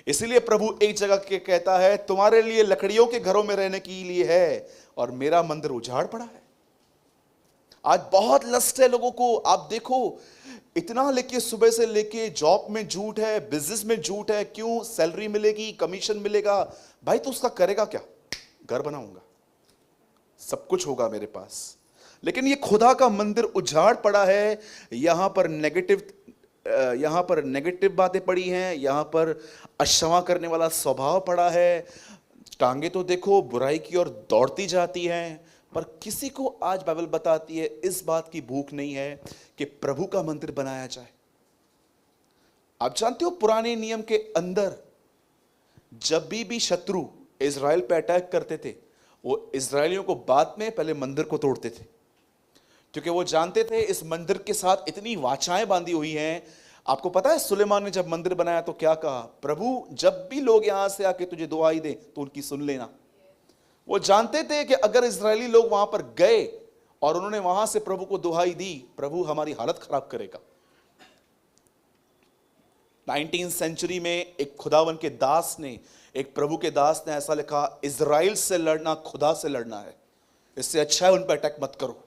इसीलिए प्रभु एक जगह के कहता है, तुम्हारे लिए लकड़ियों के घरों में रहने के लिए है और मेरा मंदिर उजाड़ पड़ा है। आज बहुत लस्ट है लोगों को। आप देखो, इतना लेके सुबह से लेके जॉब में झूठ है, बिजनेस में झूठ है। क्यों? सैलरी मिलेगी, कमीशन मिलेगा। भाई तो उसका करेगा क्या? घर बनाऊंगा, सब कुछ होगा मेरे पास। लेकिन ये खुदा का मंदिर उजाड़ पड़ा है। यहां पर नेगेटिव बातें पड़ी हैं, यहां पर अक्षमा करने वाला स्वभाव पड़ा है। टांगे तो देखो बुराई की ओर दौड़ती जाती हैं, पर किसी को आज बाइबल बताती है इस बात की भूख नहीं है कि प्रभु का मंदिर बनाया जाए। आप जानते हो पुराने नियम के अंदर जब भी शत्रु इजराइल पे अटैक करते थे, वो इजरायलियों को बाद में पहले मंदिर को तोड़ते थे, क्योंकि वो जानते थे इस मंदिर के साथ इतनी वाचाएं बांधी हुई हैं। आपको पता है सुलेमान ने जब मंदिर बनाया तो क्या कहा? प्रभु जब भी लोग यहां से आके तुझे दुआई दे तो उनकी सुन लेना। वो जानते थे कि अगर इजरायली लोग वहां पर गए और उन्होंने वहां से प्रभु को दुहाई दी, प्रभु हमारी हालत खराब करेगा। 19वीं सेंचुरी में एक खुदावन के दास ने, एक प्रभु के दास ने ऐसा लिखा, इजराइल से लड़ना खुदा से लड़ना है, इससे अच्छा है उन पर अटैक मत करो।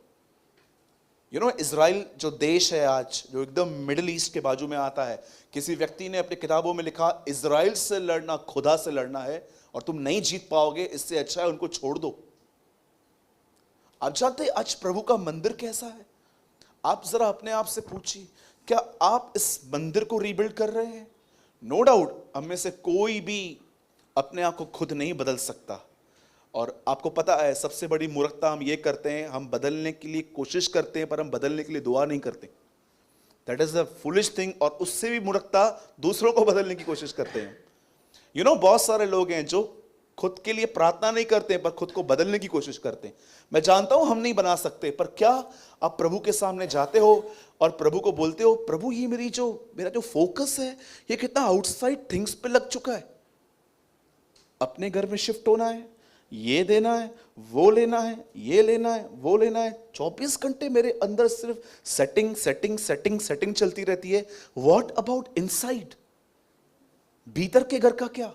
इजराइल जो देश है आज, जो एकदम मिडिल ईस्ट के बाजू में आता है, किसी व्यक्ति ने अपनी किताबों में लिखा, इजराइल से लड़ना खुदा से लड़ना है और तुम नहीं जीत पाओगे, इससे अच्छा है उनको छोड़ दो। आप जानते हैं आज प्रभु का मंदिर कैसा है? आप जरा अपने आप से पूछिए, क्या आप इस मंदिर को रीबिल्ड कर रहे हैं? नो डाउट हम में से कोई भी अपने आप को खुद नहीं बदल सकता, और आपको पता है सबसे बड़ी मूर्खता हम ये करते हैं, हम बदलने के लिए कोशिश करते हैं पर हम बदलने के लिए दुआ नहीं करते। That is the foolish thing. और उससे भी मूर्खता, दूसरों को बदलने की कोशिश करते हैं। बहुत सारे लोग हैं जो खुद के लिए प्रार्थना नहीं करते पर खुद को बदलने की कोशिश करते हैं। मैं जानता हूं हम नहीं बना सकते, पर क्या आप प्रभु के सामने जाते हो और प्रभु को बोलते हो, प्रभु ये मेरा जो फोकस है ये कितना आउटसाइड थिंग्स पे लग चुका है। अपने घर में शिफ्ट होना है, ये देना है, वो लेना है, ये लेना है, वो लेना है। 24 घंटे मेरे अंदर सिर्फ सेटिंग सेटिंग सेटिंग सेटिंग चलती रहती है। What about inside? भीतर के घर का क्या?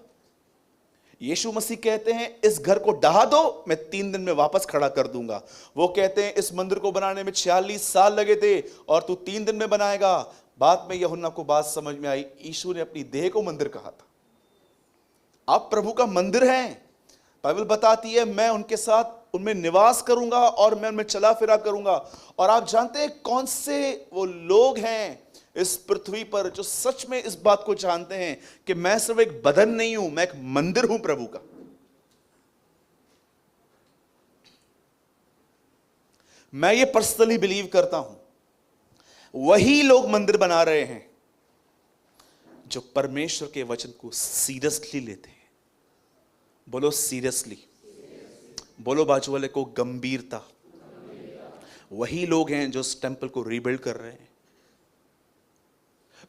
यीशु मसीह कहते हैं इस घर को ढहा दो, मैं 3 दिन में वापस खड़ा कर दूंगा। वो कहते हैं इस मंदिर को बनाने में 46 साल लगे थे और तू 3 दिन में बनाएगा। बाद में यूहन्ना को बात समझ में आई, यीशु ने अपनी देह को मंदिर कहा था। आप प्रभु का मंदिर हैं। बाइबल बताती है मैं उनके साथ उनमें निवास करूंगा और मैं उनमें चला फिरा करूंगा। और आप जानते हैं कौन से वो लोग हैं इस पृथ्वी पर जो सच में इस बात को जानते हैं कि मैं सिर्फ एक बदन नहीं हूं, मैं एक मंदिर हूं प्रभु का। मैं ये पर्सनली बिलीव करता हूं वही लोग मंदिर बना रहे हैं जो परमेश्वर के वचन को सीरियसली लेते हैं। बोलो सीरियसली। बोलो बाजू वाले को गंभीरता। वही लोग हैं जो इस टेंपल को रीबिल्ड कर रहे हैं।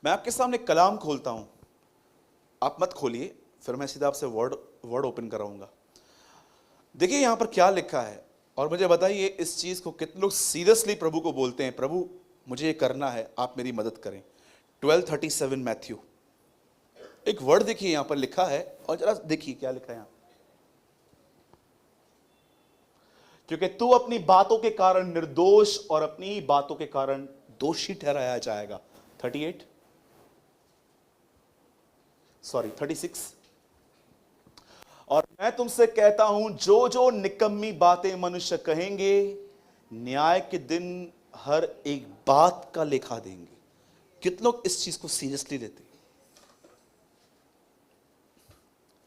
मैं आपके सामने कलाम खोलता हूं, आप मत खोलिए, फिर मैं सीधा आपसे वर्ड ओपन कराऊंगा। देखिए यहां पर क्या लिखा है और मुझे बताइए इस चीज को कितने लोग सीरियसली प्रभु को बोलते हैं, प्रभु मुझे ये करना है, आप मेरी मदद करें। 12:37 मैथ्यू, एक वर्ड देखिए यहां पर लिखा है और जरा देखिए क्या लिखा है यहां। क्योंकि तू अपनी बातों के कारण निर्दोष और अपनी बातों के कारण दोषी ठहराया जाएगा। 36। और मैं तुमसे कहता हूं जो जो निकम्मी बातें मनुष्य कहेंगे, न्याय के दिन हर एक बात का लेखा देंगे। कितने लोग इस चीज को सीरियसली लेते हैं?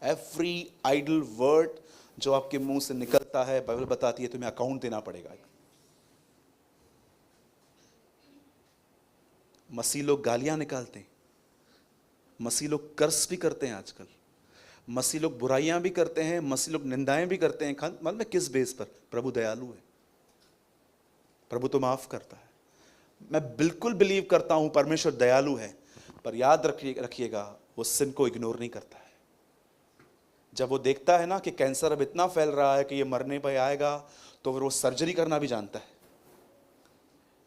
एवरी आइडल वर्ड जो आपके मुंह से निकलता है, बाइबल बताती है तुम्हें अकाउंट देना पड़ेगा। मसीह लोग गालियां निकालते हैं, मसीह लोग कर्स भी करते हैं आजकल, मसीह लोग बुराइयां भी करते हैं, मसीह लोग निंदाएं भी करते हैं। मतलब में किस बेस पर? प्रभु दयालु है, प्रभु तो माफ करता है। मैं बिल्कुल बिलीव करता हूं परमेश्वर दयालु है, पर याद रखिएगा वो सिन को इग्नोर नहीं करता है। जब वो देखता है ना कि कैंसर अब इतना फैल रहा है कि ये मरने पर आएगा, तो फिर वो सर्जरी करना भी जानता है।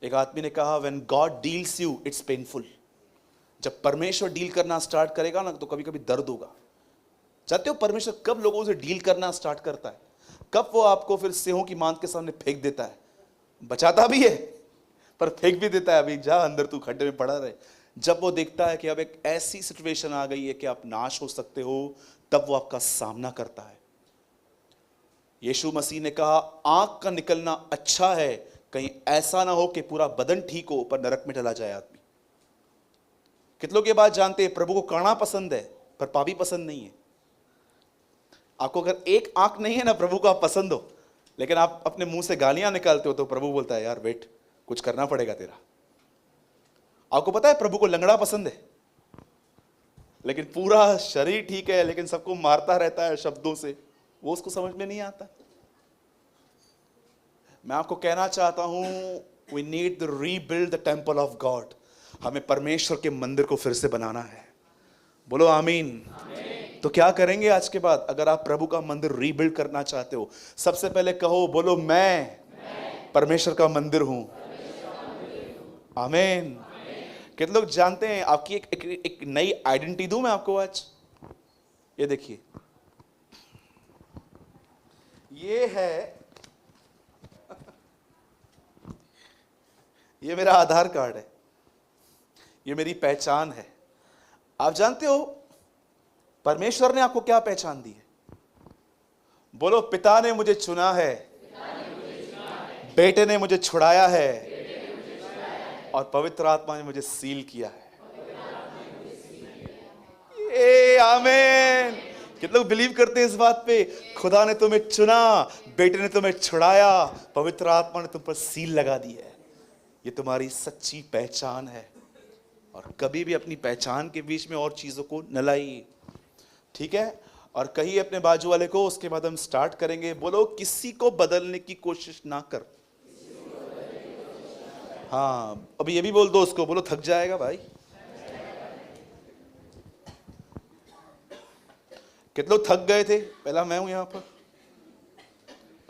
एक आदमी ने कहा when God deals you it's painful. जब परमेश्वर डील करना स्टार्ट करेगा ना तो कभी कभी दर्द होगा, जानते हो परमेश्वर कब लोगों से डील करना स्टार्ट करता है? कब वो आपको फिर सिंहों की मांद के सामने फेंक देता है? बचाता भी है पर फेंक भी देता है, अभी जा अंदर तू खड्डे में पड़ा रहे। जब वो देखता है कि अब एक ऐसी सिचुएशन आ गई है कि आप नाश हो सकते हो, तब वो आपका सामना करता है। यीशु मसीह ने कहा आंख का निकलना अच्छा है, कहीं ऐसा ना हो कि पूरा बदन ठीक हो पर नरक में चला जाए आदमी। कितनों की बात जानते हैं, प्रभु को करना पसंद है पर पापी पसंद नहीं है। आपको अगर एक आंख नहीं है ना, प्रभु को आप पसंद हो, लेकिन आप अपने मुंह से गालियां निकालते हो तो प्रभु बोलता है यार वेट, कुछ करना पड़ेगा तेरा। आपको पता है प्रभु को लंगड़ा पसंद है, लेकिन पूरा शरीर ठीक है लेकिन सबको मारता रहता है शब्दों से, वो उसको समझ में नहीं आता। मैं आपको कहना चाहता हूं, we need to rebuild the temple of God. हमें परमेश्वर के मंदिर को फिर से बनाना है। बोलो आमीन। तो क्या करेंगे आज के बाद? अगर आप प्रभु का मंदिर रीबिल्ड करना चाहते हो, सबसे पहले कहो, बोलो मैं परमेश्वर का मंदिर हूं। आमीन। कितने लोग जानते हैं आपकी एक नई आइडेंटिटी दूं मैं आपको आज? ये देखिए, ये है, ये मेरा आधार कार्ड है, ये मेरी पहचान है। आप जानते हो परमेश्वर ने आपको क्या पहचान दी है? बोलो, पिता ने मुझे चुना है, बेटे ने मुझे छुड़ाया है, और पवित्र आत्मा ने मुझे सील किया है। ये आमीन। कितने लोग बिलीव करते हैं इस बात पे? खुदा ने तुम्हें चुना, बेटे ने तुम्हें छुड़ाया, पवित्र आत्मा ने तुम पर सील लगा दी है। ये तुम्हारी सच्ची पहचान है। और कभी भी अपनी पहचान के बीच में और चीजों को न लाइए, ठीक है? और कहिए अपने बाजू वाले को, उसके बाद हम स्टार्ट करेंगे। बोलो, किसी को बदलने की कोशिश ना कर। हाँ, अभी ये भी बोल दो उसको, बोलो थक जाएगा भाई। कितने लोग थक गए थे? पहला मैं हूं यहां पर।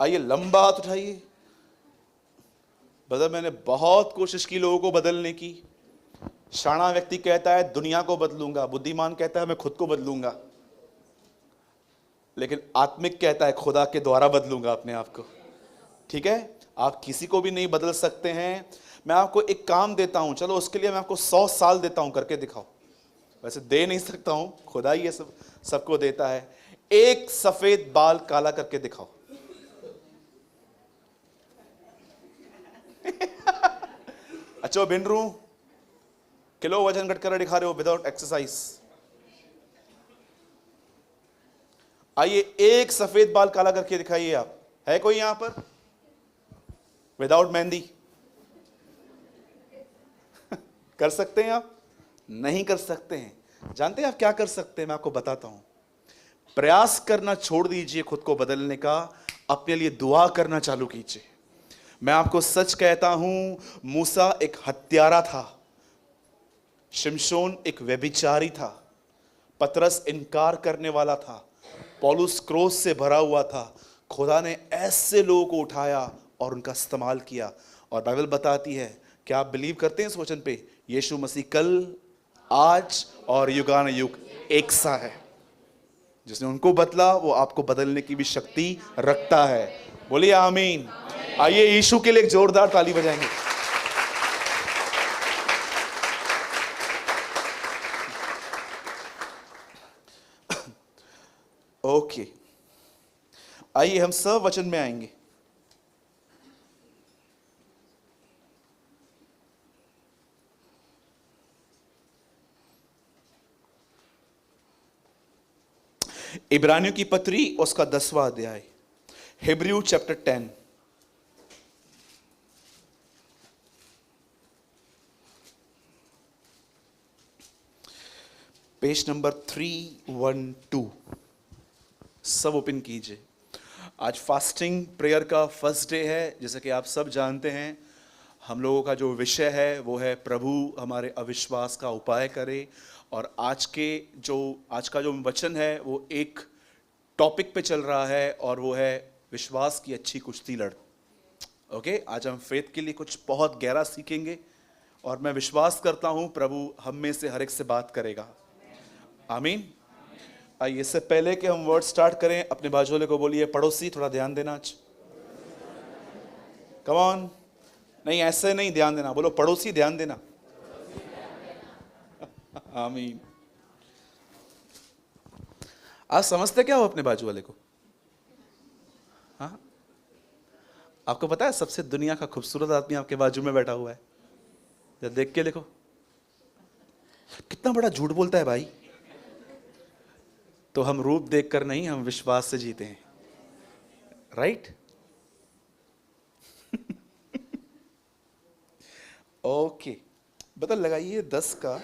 आइए, लंबा हाथ उठाइए। बदल, मैंने बहुत कोशिश की लोगों को बदलने की। शाणा व्यक्ति कहता है दुनिया को बदलूंगा, बुद्धिमान कहता है मैं खुद को बदलूंगा, लेकिन आत्मिक कहता है खुदा के द्वारा बदलूंगा अपने आप को। ठीक है? आप किसी को भी नहीं बदल सकते हैं। मैं आपको एक काम देता हूं, चलो उसके लिए मैं आपको 100 साल देता हूं, करके दिखाओ। वैसे दे नहीं सकता हूं, खुदा ही ये सबको देता है। एक सफेद बाल काला करके दिखाओ। अच्छा बिन रू किलो वजन घट कर दिखा रहे हो विदाउट एक्सरसाइज। आइए, एक सफेद बाल काला करके दिखाइए। आप है कोई यहां पर विदाउट मेहंदी? कर सकते हैं आप? नहीं कर सकते हैं। जानते हैं आप क्या कर सकते हैं? मैं आपको बताता हूं। प्रयास करना छोड़ दीजिए खुद को बदलने का, अपने लिए दुआ करना चालू कीजिए। मैं आपको सच कहता हूं, मूसा एक हत्यारा था, शिमशोन एक व्यभिचारी था, पतरस इनकार करने वाला था, पौलुस क्रोध से भरा हुआ था। खुदा ने ऐसे लोगों को उठाया और उनका इस्तेमाल किया। और बाइबल बताती है, क्या आप बिलीव करते हैं इस वचन पे? यीशु मसीह कल, आज और युगान युग एक सा है। जिसने उनको बदला वो आपको बदलने की भी शक्ति रखता है। बोलिए आमीन। आइए यीशु के लिए एक जोरदार ताली बजाएंगे। ओके, आइए हम सब वचन में आएंगे। इब्रानियों की पत्री उसका 10वां अध्याय, हिब्रू चैप्टर 10। Page number 312। सब ओपन कीजिए। आज फास्टिंग प्रेयर का फर्स्ट डे है। जैसे कि आप सब जानते हैं, हम लोगों का जो विषय है वो है प्रभु हमारे अविश्वास का उपाय करे। और आज का जो वचन है वो एक टॉपिक पे चल रहा है, और वो है विश्वास की अच्छी कुश्ती लड़। ओके, आज हम फेथ के लिए कुछ बहुत गहरा सीखेंगे, और मैं विश्वास करता हूँ प्रभु हम में से हर एक से बात करेगा। आमीन। आइए, इससे पहले कि हम वर्ड स्टार्ट करें, अपने बाजू वाले को बोलिए, पड़ोसी थोड़ा ध्यान देना आज। Come on. नहीं, ऐसे नहीं, ध्यान देना। बोलो, पड़ोसी ध्यान देना। आमीन। आप समझते क्या हो अपने बाजू वाले को? हाँ, आपको पता है सबसे दुनिया का खूबसूरत आदमी आपके बाजू में बैठा हुआ है। जब देख के देखो, कितना बड़ा झूठ बोलता है भाई। तो हम रूप देखकर नहीं, हम विश्वास से जीते हैं, राइट? ओके, बदल लगाइए 10 का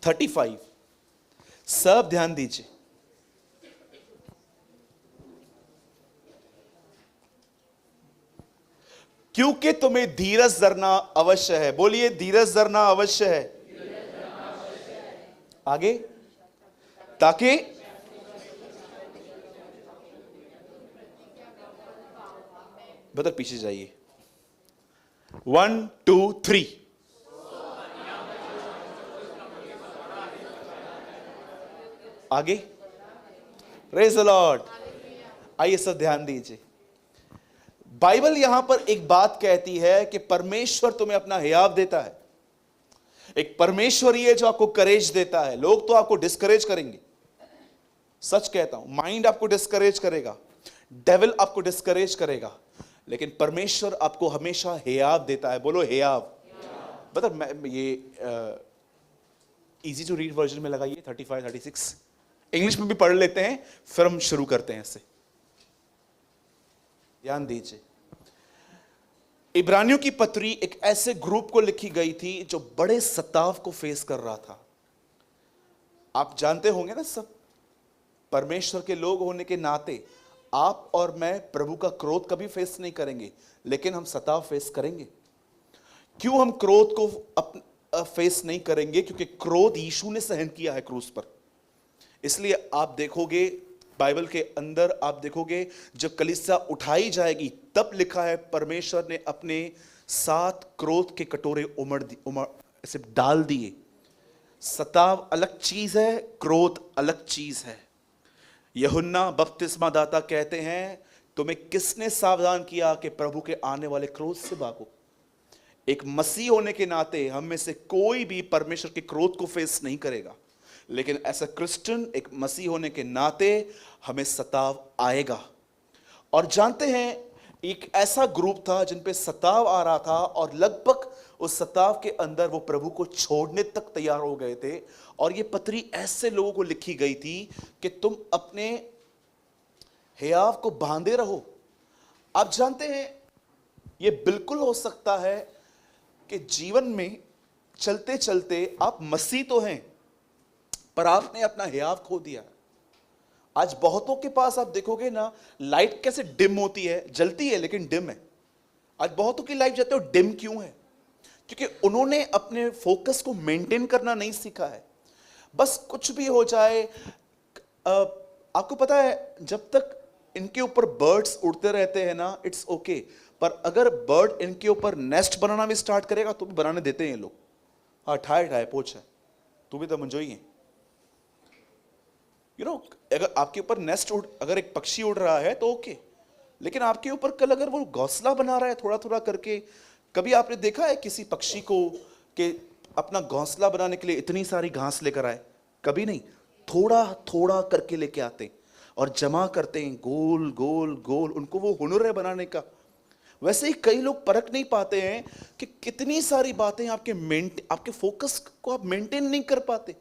35। सब ध्यान दीजिए। क्योंकि तुम्हें धीरज धरना अवश्य है। बोलिए, धीरज धरना अवश्य है। आगे, ताकि बदल पीछे जाइए। 1 2 3। आगे, प्रेज द लॉर्ड। आइए सब ध्यान दीजिए। बाइबल यहां पर एक बात कहती है कि परमेश्वर तुम्हें अपना हियाव देता है। एक परमेश्वर ही है जो आपको करेज देता है। लोग तो आपको डिस्करेज करेंगे, सच कहता हूं। माइंड आपको डिस्करेज करेगा, डेविल आपको डिस्करेज करेगा, लेकिन परमेश्वर आपको हमेशा हियाव देता है। बोलो, हियाव। मतलब मैं ये इजी टू रीड वर्जन में लगाइए 35 36। इंग्लिश में भी पढ़ लेते हैं, फिर हम शुरू करते हैं इससे। ध्यान दीजिए। इब्रानियों की पत्री एक ऐसे ग्रुप को लिखी गई थी जो बड़े सताव को फेस कर रहा था। आप जानते होंगे ना, सब परमेश्वर के लोग होने के नाते आप और मैं प्रभु का क्रोध कभी फेस नहीं करेंगे, लेकिन हम सताव फेस करेंगे। क्यों हम क्रोध को फेस नहीं करेंगे? क्योंकि क्रोध यीशु ने सहन किया है क्रूस पर। इसलिए आप देखोगे बाइबल के अंदर, आप देखोगे जब कलीसिया उठाई जाएगी तब लिखा है परमेश्वर ने अपने 7 क्रोध के कटोरे ऐसे डाल दिए। सताव अलग चीज है, क्रोध अलग चीज है। यूहन्ना बपतिस्मा दाता कहते हैं, तुम्हें किसने सावधान किया कि प्रभु के आने वाले क्रोध से भागो। एक मसीह होने के नाते हम में से कोई भी परमेश्वर के क्रोध को फेस नहीं करेगा, लेकिन ऐसा क्रिश्चियन, एक मसीह होने के नाते हमें सताव आएगा। और जानते हैं, एक ऐसा ग्रुप था जिन पे सताव आ रहा था और लगभग उस सताव के अंदर वो प्रभु को छोड़ने तक तैयार हो गए थे। और ये पत्री ऐसे लोगों को लिखी गई थी कि तुम अपने हियाव को बांधे रहो। आप जानते हैं, ये बिल्कुल हो सकता है कि जीवन में चलते चलते आप मसीह तो हैं, पर आपने अपना हियाव खो दिया। आज बहुतों के पास आप देखोगे ना, लाइट कैसे डिम होती है, जलती है लेकिन डिम है। आज बहुतों की लाइफ जाते हो डिम क्यों है? क्योंकि उन्होंने अपने फोकस को मेंटेन करना नहीं सीखा है। बस कुछ भी हो जाए। आपको पता है, जब तक इनके ऊपर बर्ड्स उड़ते रहते हैं ना, इट्स ओके। पर अगर बर्ड इनके ऊपर नेस्ट बनाना भी स्टार्ट करेगा तो भी बनाने देते हैं ये लोग। हाँ, ठाए ठाए पोछ है, तू भी तो मंजोई है। अगर आपके ऊपर नेस्ट अगर एक पक्षी उड़ रहा है तो ओके, लेकिन आपके ऊपर कल अगर वो घोंसला बना रहा है थोड़ा थोड़ा करके, कभी आपने देखा है किसी पक्षी को कि अपना घोंसला बनाने के लिए इतनी सारी घास लेकर आए? कभी नहीं। थोड़ा थोड़ा करके लेके आते और जमा करते हैं, गोल गोल गोल। उनको वो हुनर है बनाने का। वैसे ही कई लोग परख नहीं पाते हैं कि कितनी सारी बातें आपके फोकस को आप मेंटेन नहीं कर पाते।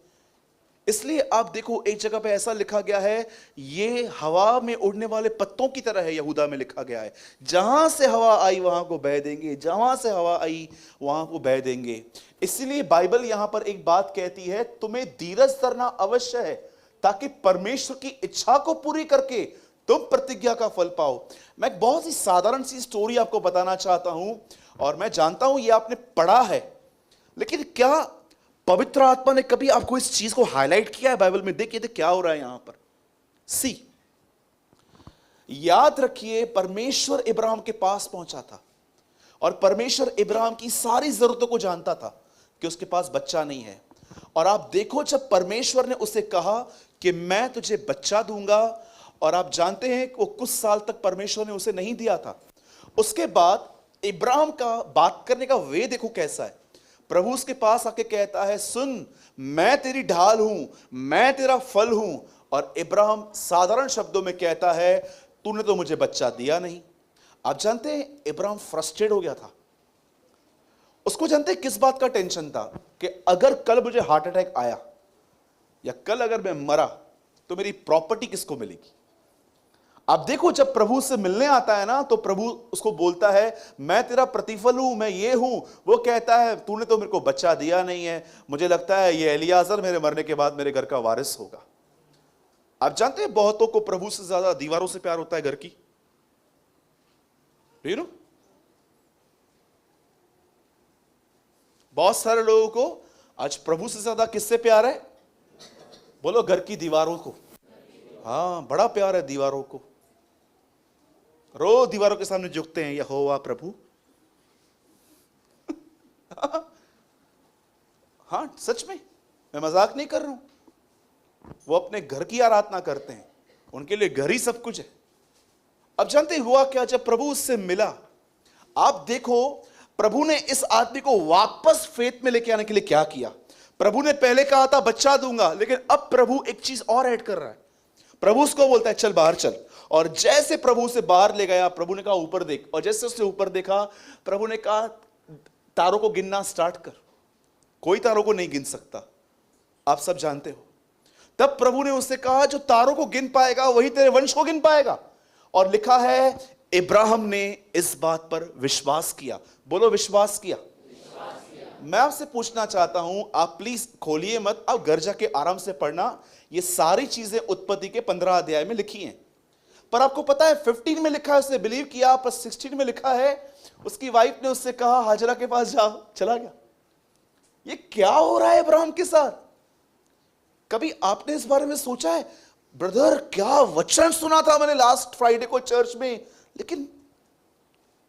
इसलिए आप देखो, एक जगह पे ऐसा लिखा गया है, ये हवा में उड़ने वाले पत्तों की तरह है। यहूदा में लिखा गया है, जहां से हवा आई वहां को बह देंगे, जहां से हवा आई वहां को बह देंगे। इसलिए बाइबल यहां पर एक बात कहती है, तुम्हें धीरज धरना अवश्य है, ताकि परमेश्वर की इच्छा को पूरी करके तुम प्रतिज्ञा का फल पाओ। मैं एक बहुत ही साधारण सी स्टोरी आपको बताना चाहता हूं, और मैं जानता हूं ये आपने पढ़ा है, लेकिन क्या पवित्र आत्मा ने कभी आपको इस चीज को हाईलाइट किया है बाइबल में? देखिए क्या हो रहा है यहां पर। याद रखिए, परमेश्वर इब्राहिम के पास पहुंचा था और परमेश्वर इब्राहिम की सारी जरूरतों को जानता था कि उसके पास बच्चा नहीं है। और आप देखो जब परमेश्वर ने उसे कहा कि मैं तुझे बच्चा दूंगा, और आप जानते हैं कि वो कुछ साल तक परमेश्वर ने उसे नहीं दिया था। उसके बाद इब्राहिम का बात करने का वे देखो कैसा है। प्रभु उसके पास आके कहता है, सुन, मैं तेरी ढाल हूं, मैं तेरा फल हूं। और इब्राहिम साधारण शब्दों में कहता है, तूने तो मुझे बच्चा दिया नहीं। आप जानते हैं इब्राहिम फ्रस्ट्रेट हो गया था। उसको जानते हैं किस बात का टेंशन था? कि अगर कल मुझे हार्ट अटैक आया या कल अगर मैं मरा तो मेरी प्रॉपर्टी किसको मिलेगी। आप देखो जब प्रभु से मिलने आता है ना, तो प्रभु उसको बोलता है, मैं तेरा प्रतिफल हूं, मैं ये हूं। वो कहता है, तूने तो मेरे को बच्चा दिया नहीं है, मुझे लगता है ये एलियाजर मेरे मरने के बाद मेरे घर का वारिस होगा। आप जानते हैं बहुतों को प्रभु से ज्यादा दीवारों से प्यार होता है, घर की। यू नो, बहुत सारे लोगों को आज प्रभु से ज्यादा किससे प्यार है? बोलो, घर की दीवारों को। हाँ, बड़ा प्यार है दीवारों को। रोज दीवारों के सामने झुकते हैं, यहोवा प्रभु। हाँ, सच में, मैं मजाक नहीं कर रहा हूं। वो अपने घर की आराधना करते हैं, उनके लिए घर ही सब कुछ है। अब जानते हुआ क्या, जब प्रभु उससे मिला, आप देखो प्रभु ने इस आदमी को वापस फेथ में लेके आने के लिए क्या किया। प्रभु ने पहले कहा था बच्चा दूंगा, लेकिन अब प्रभु एक चीज और ऐड कर रहा है। प्रभु उसको बोलता है, चल बाहर चल। और जैसे प्रभु उसे बाहर ले गया, प्रभु ने कहा ऊपर देख। और जैसे उसने ऊपर देखा, प्रभु ने कहा तारों को गिनना स्टार्ट कर। कोई तारों को नहीं गिन सकता, आप सब जानते हो। तब प्रभु ने उससे कहा, जो तारों को गिन पाएगा वही तेरे वंश को गिन पाएगा। और लिखा है, इब्राहिम ने इस बात पर विश्वास किया। बोलो, विश्वास किया। मैं आपसे पूछना चाहता हूं, आप प्लीज खोलिए मत, आप घर जाके आराम से पढ़ना। ये सारी चीजें उत्पत्ति के 15 अध्याय में लिखी हैं। पर आपको पता है 15 में लिखा है उसने बिलीव किया, पर 16 में लिखा है उसकी वाइफ ने उससे कहा हाजरा के पास जा, चला गया। ये क्या हो रहा है इब्राहिम के साथ? कभी आपने इस बारे में सोचा है? ब्रदर, क्या वचन सुना था मैंने लास्ट फ्राइडे को चर्च में, लेकिन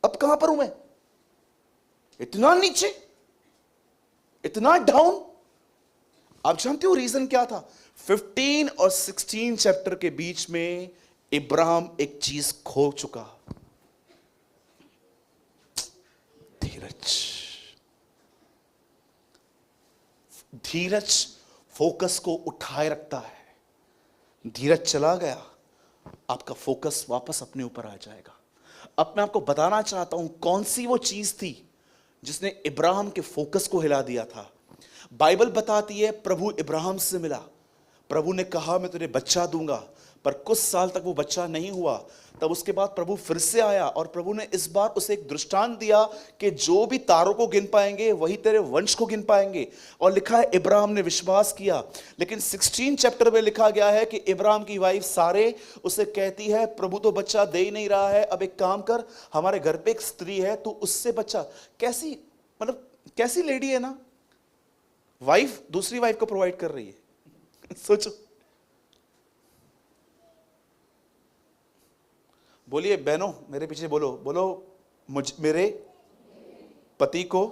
अब कहां पर हूं मैं? इतना नीचे, इतना डाउन। आप जानते हो रीजन क्या था? 15 और 16 चैप्टर के बीच में इब्राहिम एक चीज खो चुका, धीरज। धीरज फोकस को उठाए रखता है। धीरज चला गया, आपका फोकस वापस अपने ऊपर आ जाएगा। अब मैं आपको बताना चाहता हूं कौन सी वो चीज थी जिसने इब्राहिम के फोकस को हिला दिया था। बाइबल बताती है, प्रभु इब्राहिम से मिला, प्रभु ने कहा मैं तुझे बच्चा दूंगा, पर कुछ साल तक वो बच्चा नहीं हुआ। तब उसके बाद प्रभु फिर से आया और प्रभु ने इस बार उसे एक दृष्टांत दिया कि जो भी तारों को गिन पाएंगे वही तेरे वंश को गिन पाएंगे। और लिखा है इब्राहिम ने विश्वास किया। लेकिन 16 चैप्टर में लिखा गया है कि इब्राहिम की वाइफ सारे उसे कहती है, प्रभु तो बच्चा दे ही नहीं रहा है, अब एक काम कर, हमारे घर पे एक स्त्री है, तू उससे बच्चा। कैसी, मतलब कैसी लेडी है ना, वाइफ दूसरी वाइफ को प्रोवाइड कर रही है। सोचो। बोलिए बहनों, मेरे पीछे बोलो, बोलो, मेरे पति को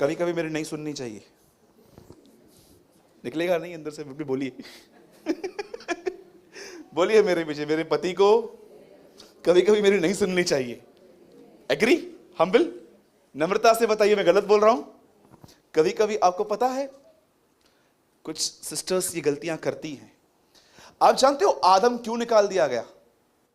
कभी कभी मेरी नहीं सुननी चाहिए। निकलेगा नहीं अंदर से, भी बोलिए। बोलिए मेरे पीछे, मेरे पति को कभी कभी मेरी नहीं सुननी चाहिए। एग्री? हम्बल, नम्रता से बताइए मैं गलत बोल रहा हूं? कभी कभी आपको पता है कुछ सिस्टर्स ये गलतियां करती हैं। आप जानते हो आदम क्यों निकाल दिया गया?